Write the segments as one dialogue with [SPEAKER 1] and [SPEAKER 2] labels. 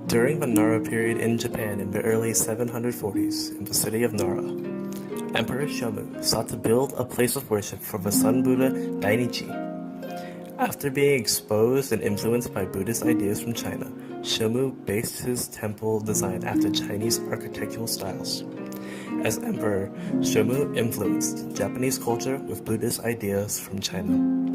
[SPEAKER 1] During the Nara period in Japan in the early 740s in the city of Nara, Emperor Shomu sought to build a place of worship for the Sun Buddha Dainichi. After being exposed and influenced by Buddhist ideas from China, Shomu based his temple design after Chinese architectural styles. As emperor, Shomu influenced Japanese culture with Buddhist ideas from China.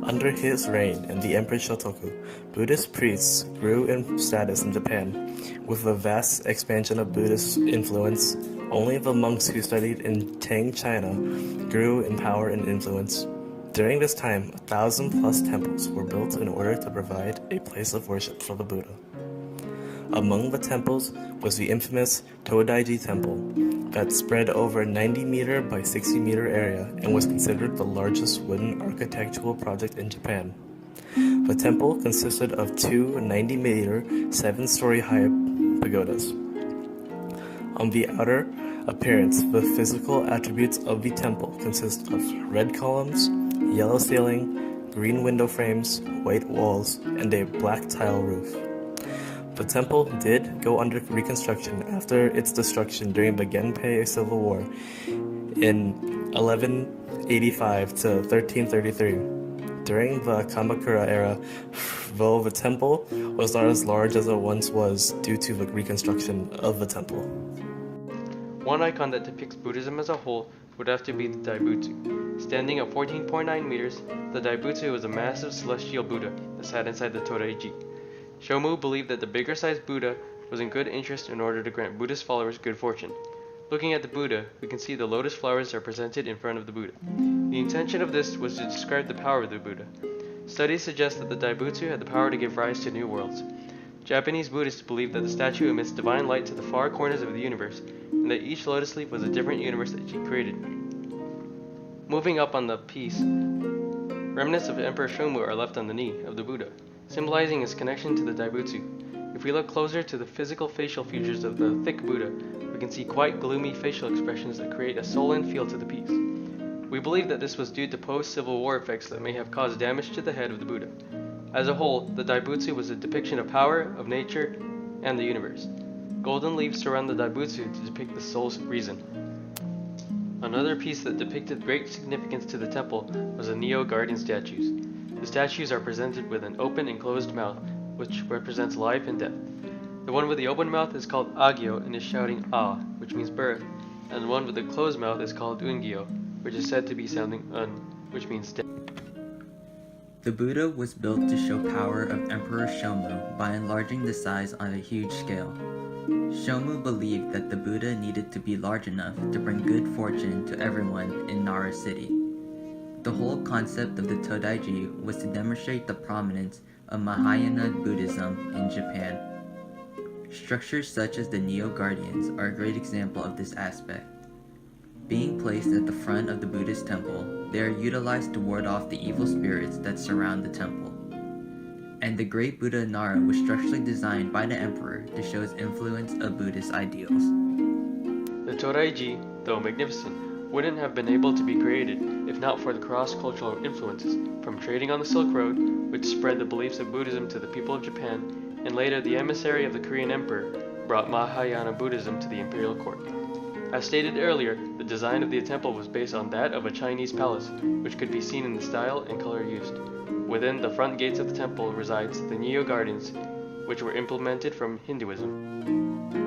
[SPEAKER 1] Under his reign and the Emperor Shotoku, Buddhist priests grew in status in Japan. With the vast expansion of Buddhist influence, only the monks who studied in Tang, China, grew in power and influence. During this time, 1,000+ temples were built in order to provide a place of worship for the Buddha. Among the temples was the infamous Todai-Ji temple that spread over 90-meter by 60-meter area and was considered the largest wooden architectural project in Japan. The temple consisted of two 90-meter, 7-story high pagodas. On the outer appearance, the physical attributes of the temple consist of red columns, yellow ceiling, green window frames, white walls, and a black tile roof. The temple did go under reconstruction after its destruction during the Genpei Civil War in 1185 to 1333. During the Kamakura era, though the temple was not as large as it once was due to the reconstruction of the temple.
[SPEAKER 2] One icon that depicts Buddhism as a whole would have to be the Daibutsu. Standing at 14.9 meters, the Daibutsu was a massive celestial Buddha that sat inside the Todai-Ji. Shomu believed that the bigger-sized Buddha was in good interest in order to grant Buddhist followers good fortune. Looking at the Buddha, we can see the lotus flowers are presented in front of the Buddha. The intention of this was to describe the power of the Buddha. Studies suggest that the Daibutsu had the power to give rise to new worlds. Japanese Buddhists believe that the statue emits divine light to the far corners of the universe, and that each lotus leaf was a different universe that she created. Moving up on the piece, remnants of Emperor Shomu are left on the knee of the Buddha, symbolizing his connection to the Daibutsu. If we look closer to the physical facial features of the thick Buddha, we can see quite gloomy facial expressions that create a sullen feel to the piece. We believe that this was due to post-Civil War effects that may have caused damage to the head of the Buddha. As a whole, the Daibutsu was a depiction of power, of nature, and the universe. Golden leaves surround the Daibutsu to depict the soul's reason. Another piece that depicted great significance to the temple was the Neo-Guardian statues. The statues are presented with an open and closed mouth, which represents life and death. The one with the open mouth is called Agyo and is shouting A, which means birth, and the one with the closed mouth is called Ungyo, which is said to be sounding Un, which means death.
[SPEAKER 3] The Buddha was built to show power of Emperor Shomu by enlarging the size on a huge scale. Shomu believed that the Buddha needed to be large enough to bring good fortune to everyone in Nara city. The whole concept of the Todai-Ji was to demonstrate the prominence of Mahayana Buddhism in Japan. Structures such as the Neo-Guardians are a great example of this aspect. Being placed at the front of the Buddhist temple, they are utilized to ward off the evil spirits that surround the temple. And the Great Buddha Nara was structurally designed by the emperor to show his influence of Buddhist ideals.
[SPEAKER 2] The Todai-Ji, though magnificent, wouldn't have been able to be created if not for the cross-cultural influences from trading on the Silk Road, which spread the beliefs of Buddhism to the people of Japan, and later the emissary of the Korean emperor brought Mahayana Buddhism to the imperial court. As stated earlier, the design of the temple was based on that of a Chinese palace, which could be seen in the style and color used. Within the front gates of the temple resides the Neo-Guardians, which were implemented from Hinduism.